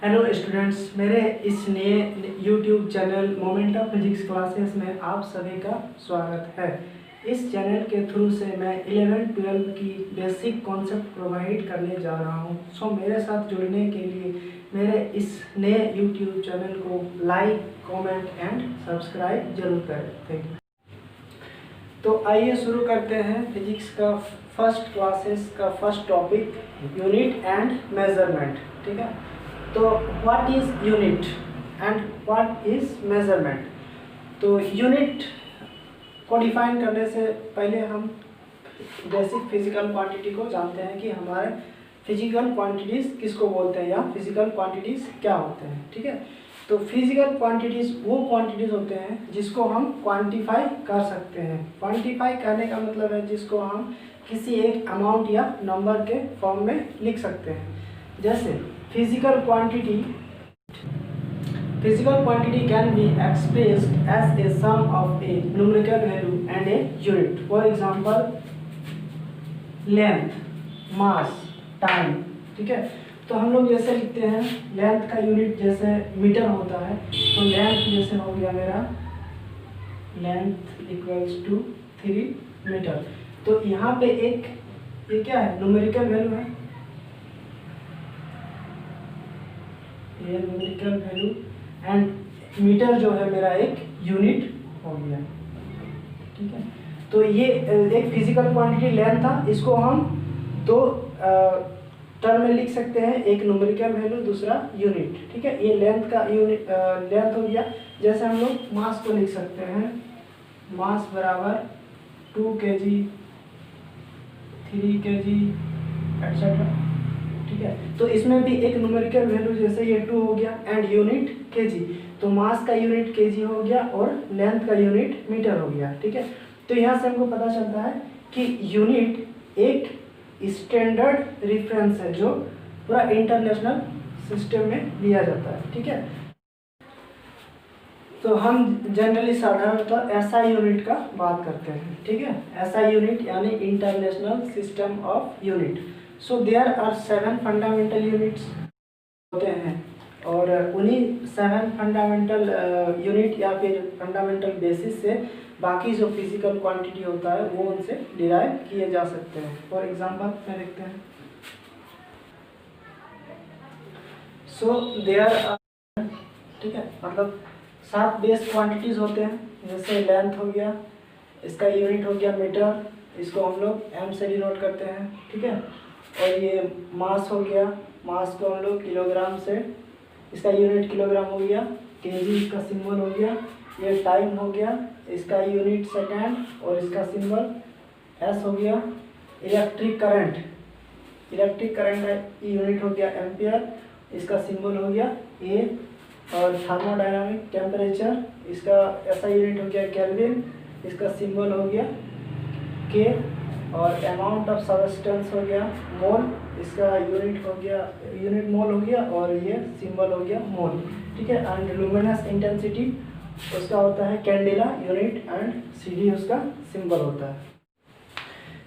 Hello students, मेरे इस नए YouTube channel moment of physics classes में आप सभी का स्वागत है। इस चैनल के थ्रू से मैं 11-12 की बेसिक कॉन्सेप्ट प्रोवाइड करने जा रहा हूं। सो मेरे साथ जुड़ने के लिए मेरे इस नए यूट्यूब चैनल को लाइक, कमेंट एंड सब्सक्राइब जरूर करें। Thank you. तो आइए शुरू करते हैं फिजिक्स का फर्स्ट क्लासेस का first topic, unit and measurement. ठीक है, तो what is unit and what is measurement. तो यूनिट को डिफाइन करने से पहले हम बेसिक फिजिकल क्वांटिटी को जानते हैं कि हमारे फिजिकल क्वांटिटीज़ किसको बोलते हैं या फिजिकल क्वांटिटीज़ क्या होते हैं। ठीक है, तो फिजिकल क्वांटिटीज़ वो क्वांटिटीज़ होते हैं जिसको हम क्वांटिफाई कर सकते हैं। क्वांटिफाई करने का मतलब है जिसको हम किसी एक अमाउंट या नंबर के फॉर्म में लिख सकते हैं। जैसे physical quantity can be expressed as a sum of a numerical value and a unit. For example, length, mass, time. ठीक है, तो हम लोग जैसे लिखते हैं लेंथ का यूनिट जैसे मीटर होता है, तो लेंथ जैसे हो गया मेरा लेंथ इक्वल्स टू 3 मीटर। तो यहाँ पे एक ये क्या है, न्यूमेरिकल वैल्यू है, ये न्यूमेरिकल वैल्यू एंड मीटर जो है मेरा एक यूनिट हो गया। ठीक है, तो ये एक फिजिकल क्वांटिटी लेंथ था, इसको हम दो टर्म में लिख सकते हैं, एक न्यूमेरिकल वैल्यू, दूसरा यूनिट। ठीक है, ये लेंथ का यूनिट लेंथ हो गया। जैसे हम लोग मास को लिख सकते हैं, मास बराबर 2 kg, 3 kg एटसेट्रा। ठीक है, तो इसमें भी एक न्यूमेरिकल वैल्यू जैसे ये 2 हो गया एंड यूनिट केजी, तो मास का यूनिट केजी हो गया और लेंथ का यूनिट मीटर हो गया। ठीक है, तो यहाँ से हमको पता चलता है कि यूनिट एक स्टैंडर्ड रेफरेंस है जो पूरा इंटरनेशनल सिस्टम में लिया जाता है। ठीक है, तो हम जनरली साधारणतः एसआई यूनिट का बात करते हैं। ठीक है, एसआई यूनिट यानी international system of unit. So there are 7 fundamental units होते हैं और उन्हीं 7 फंडामेंटल यूनिट या फिर फंडामेंटल बेसिस से बाकी जो फिजिकल क्वांटिटी होता है वो उनसे डिराइव किए जा सकते हैं। फॉर एग्जांपल में देखते हैं, सो देयर आर, ठीक है, मतलब 7 बेस क्वांटिटीज होते हैं। जैसे लेंथ हो गया, इसका यूनिट हो गया मीटर, इसको हम लोग एम से डिनोट करते हैं। ठीक है, और ये मास हो गया, मास को हम लोग किलोग्राम से, इसका यूनिट किलोग्राम हो गया, केजी इसका सिंबल हो गया। ये टाइम हो गया, इसका यूनिट सेकेंड और इसका सिंबल एस हो गया। इलेक्ट्रिक करंट, इलेक्ट्रिक करंट का यूनिट हो गया एम्पियर, इसका सिंबल हो गया ए। और थर्मोडायनामिक टेम्परेचर, इसका ऐसा यूनिट हो गया केल्विन, इसका सिंबल हो गया के। और अमाउंट ऑफ सब्सटेंस हो गया मोल, इसका यूनिट हो गया, यूनिट मोल हो गया और ये सिंबल हो गया मोल। ठीक है, एंड लुमिनस इंटेंसिटी उसका होता है कैंडेला यूनिट एंड सीडी उसका सिंबल होता है।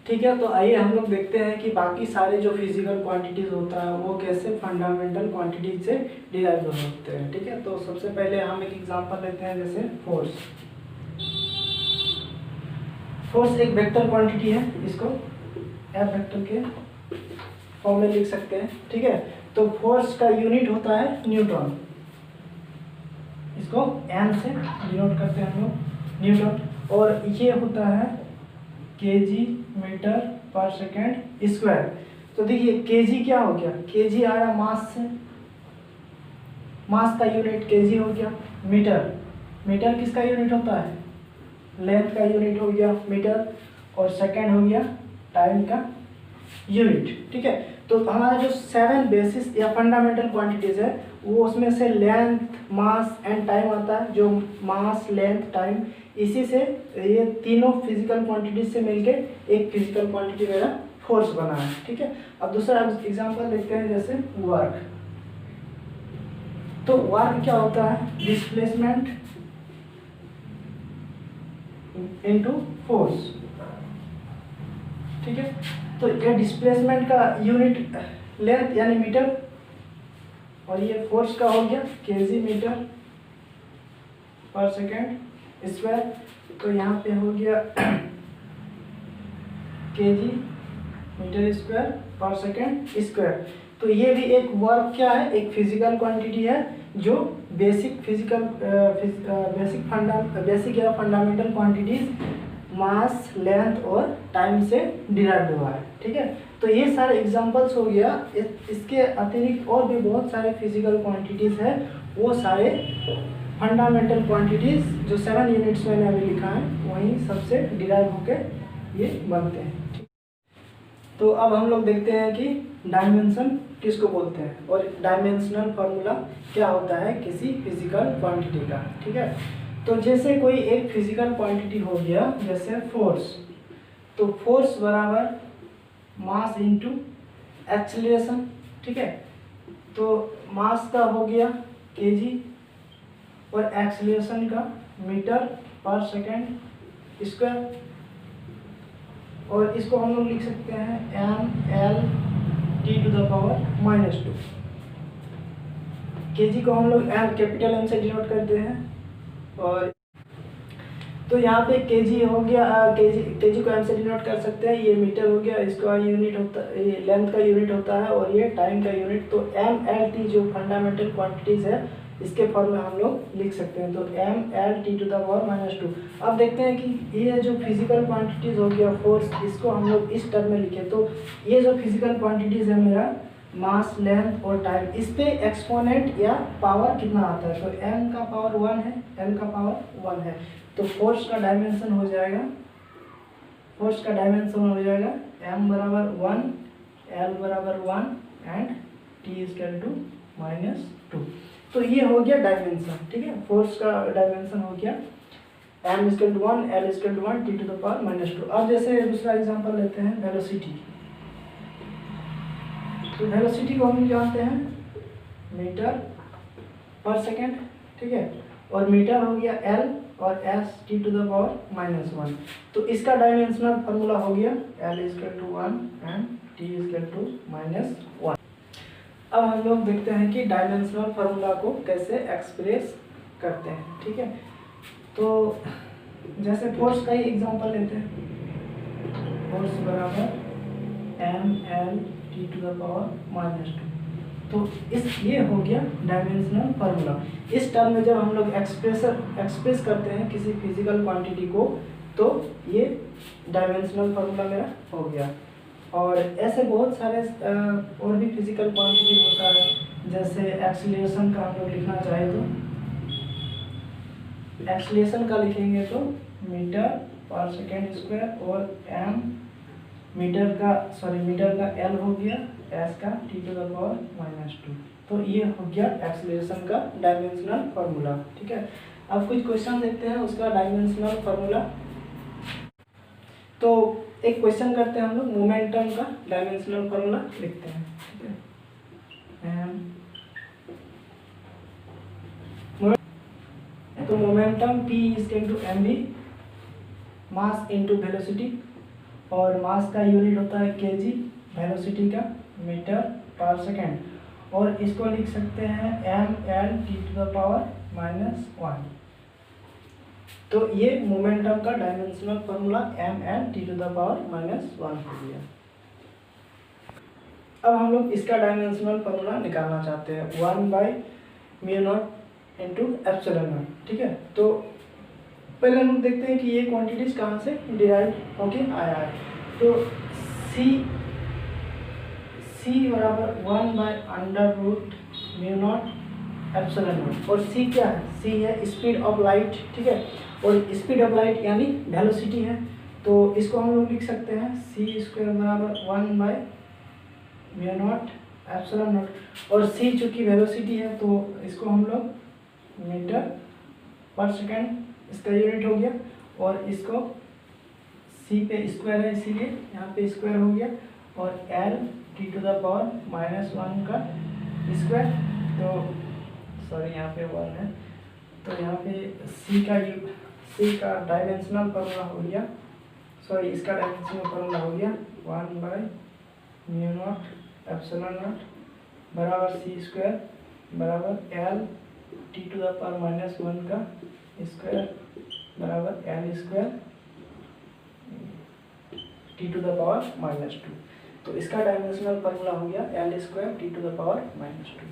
ठीक है, तो आइए हम लोग देखते हैं कि बाकी सारे जो फिजिकल क्वांटिटीज होता है वो कैसे फंडामेंटल क्वांटिटीज से डिराइव होते हैं। ठीक है, तो सबसे पहले हम एक एग्जांपल लेते हैं, जैसे फोर्स। फोर्स एक वेक्टर क्वांटिटी है, इसको एफ वेक्टर के फॉर्म में लिख सकते हैं। ठीक है, तो फोर्स का यूनिट होता है न्यूटन, इसको एन से डिनोट करते हैं हम लोग, न्यूटन। और ये होता है केजी मीटर पर सेकेंड स्क्वायर। तो देखिए केजी क्या हो गया, केजी आया मास से, मास का यूनिट केजी हो गया। मीटर, मीटर किसका यूनिट होता है, लेंथ का यूनिट हो गया मीटर, और सेकेंड हो गया टाइम का यूनिट। ठीक है, तो हमारा जो 7 बेसिस या फंडामेंटल क्वांटिटीज है वो उसमें से लेंथ, मास एंड टाइम आता है। जो मास, लेंथ, टाइम, इसी से ये तीनों फिजिकल क्वांटिटीज से मिलके एक फिजिकल क्वांटिटी मेरा फोर्स बना है। ठीक है, अब दूसरा एग्जांपल देखते हैं, जैसे वर्क। तो वर्क क्या होता है, डिस्प्लेसमेंट इनटू फोर्स। ठीक है, तो ये डिस्प्लेसमेंट का यूनिट लेंथ यानी मीटर, और ये फोर्स का हो गया केजी मीटर पर सेकेंड स्क्वायर, तो यहाँ पे हो गया केजी मीटर स्क्वायर पर सेकेंड स्क्वायर। तो ये भी एक वर्क क्या है, एक फिजिकल क्वांटिटी है जो बेसिक फिजिकल बेसिक या फंडामेंटल क्वांटिटीज मास, लेंथ और टाइम से डिराइव हुआ है। ठीक है, तो ये सारे एग्जांपल्स हो गया। इसके अतिरिक्त और भी बहुत सारे फिजिकल क्वांटिटीज है, वो सारे फंडामेंटल क्वांटिटीज जो 7 यूनिट्स मैंने अभी लिखा है वहीं सबसे डिराइव होकर ये बनते हैं। तो अब हम लोग देखते हैं कि डायमेंशन किसको बोलते हैं और डायमेंशनल फार्मूला क्या होता है किसी फिजिकल क्वांटिटी का। ठीक है, तो जैसे कोई एक फिजिकल क्वांटिटी हो गया, जैसे फोर्स, तो फोर्स बराबर मास इनटू एक्सेलरेशन। ठीक है, तो मास का हो गया केजी और एक्सेलरेशन का मीटर पर सेकेंड स्क्वायर, और इसको हम लोग लिख सकते हैं mL/(T⁻²). केजी को हम लोग कैपिटल M से डिनोट करते हैं। और तो यहाँ पे केजी हो गया, केजी को M से डिनोट कर सकते हैं, ये मीटर हो गया, इसका यूनिट होता है, ये लेंथ का यूनिट होता है और ये टाइम का यूनिट। तो mL/T जो फंडामेंटल क्वांटिटीज है इसके फॉर्म में हम लोग लिख सकते हैं, तो mL/(T⁻²). अब देखते हैं कि ये जो फिजिकल क्वांटिटीज हो गया फोर्स, इसको हम लोग इस टर्म में लिखे, तो ये जो फिजिकल क्वांटिटीज है मेरा मास, लेंथ और टाइम, इस पे एक्सपोनेंट या पावर कितना आता है, तो m का पावर 1 है, m का पावर 1 है। तो फोर्स का डायमेंशन हो जाएगा, फोर्स का डायमेंशन हो जाएगा m बराबर 1, l बराबर 1 एंड t (-2). तो ये हो गया डायमेंशन। ठीक है, फोर्स का डायमेंशन हो गया m = 1, l = 1, t⁻²। अब जैसे दूसरा एग्जांपल लेते हैं वेलोसिटी। तो वेलोसिटी को हम जानते हैं मीटर पर सेकेंड। ठीक है, और मीटर हो गया l और s t⁻⁻1। तो इसका डायमेंशनल फार्मूला हो गया l = 1 एंड t = -1। अब हम लोग देखते हैं कि डायमेंशनल फार्मूला को कैसे एक्सप्रेस करते हैं। ठीक है, तो जैसे फोर्स का ही एग्जांपल लेते हैं, फोर्स बराबर mL/(T⁻²). तो ये हो गया डायमेंशनल फार्मूला। इस टर्म में जब हम लोग एक्सप्रेस करते हैं किसी फिजिकल क्वांटिटी को, तो ये डायमेंशनल फार्मूला मेरा हो गया। और ऐसे बहुत सारे और भी फिजिकल क्वांटिटी होता है, जैसे एक्सीलरेशन का हम लोग लिखना चाहे तो एक्सीलरेशन का लिखेंगे तो मीटर पर सेकेंड स्क्वायर, और मीटर का l हो गया, s का t⁻²। तो ये हो गया एक्सीलरेशन का डायमेंशनल फार्मूला। ठीक है, अब कुछ क्वेश्चन देखते हैं उसका डायमेंशनल फार्मूला। तो एक क्वेश्चन करते हैं हम लोग, मोमेंटम का डायमेंशनल फार्मूला लिखते हैं। ठीक है, तो momentum P = mv, mass into velocity, और मास का यूनिट होता है केजी, वेलोसिटी का मीटर पर सेकेंड, और इसको लिख सकते हैं mL/(T⁻⁻1). तो ये मोमेंटम का डायमेंशनल फार्मूला mL/(T⁻⁻1) हो गया। अब हम लोग इसका डायमेंशनल फार्मूला निकालना चाहते हैं, 1/μ0 × ε0। ठीक है, तो पहले हम देखते हैं कि ये क्वांटिटीज कहाँ से डिराइव होके आया है। तो c बराबर 1/√μ0 ε0, और c क्या है, c है स्पीड ऑफ लाइट। ठीक है, और स्पीड ऑफ लाइट यानी वेलोसिटी है, तो इसको हम लोग लिख सकते हैं c² बराबर 1/μ0 ε0, और c चूँकि वेलोसिटी है तो इसको हम लोग मीटर पर सेकेंड इसका यूनिट हो गया, और इसको c पे स्क्वायर है इसीलिए यहाँ पे स्क्वायर हो गया, और l/(T⁻⁻1) का स्क्वायर, तो सॉरी यहाँ पे 1 है, तो यहाँ पे c का डायमेंशनल फार्मूला हो गया, सॉरी इसका डायमेंशनल फार्मूला हो गया 1/μ0 ε0 बराबर c² बराबर L T to the power minus one का स्क्वायर बराबर L square T to the power minus two. तो इसका डायमेंशनल फार्मूला हो गया L square T to the power minus two.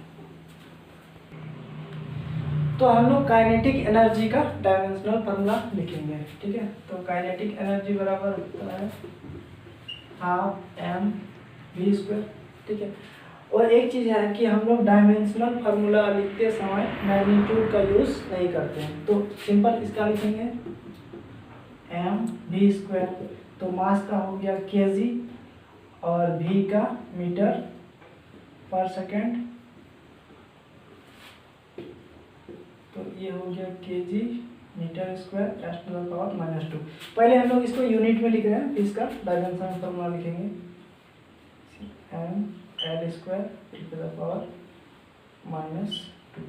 तो हम लोग काइनेटिक एनर्जी का डायमेंशनल फार्मूला लिखेंगे, ठीक है। तो काइनेटिक एनर्जी बराबर होता है हाफ एम वी स्क्वायर, ठीक है। और एक चीज़ है कि हम लोग डायमेंशनल फार्मूला लिखते समय मैग्नीट्यूड का यूज़ नहीं करते हैं, तो सिंपल इसका लिखेंगे एम वी स्क्वायर। तो मास का हो गया केजी और वी का मीटर पर सेकेंड, तो ये हो गया KG metre square S to the power minus two. पहले हम लोग इसको यूनिट में लिख रहे हैं, फिर इसका डायमेंशन फार्मूला लिखेंगे M L square T to the power minus two.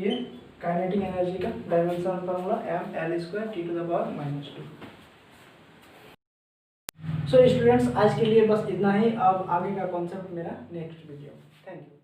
ये काइनेटिक एनर्जी का dimension formula M L square T to the power minus two. So students, आज के लिए बस इतना ही। अब आगे का कॉन्सेप्ट मेरा नेक्स्ट वीडियो। Thank you.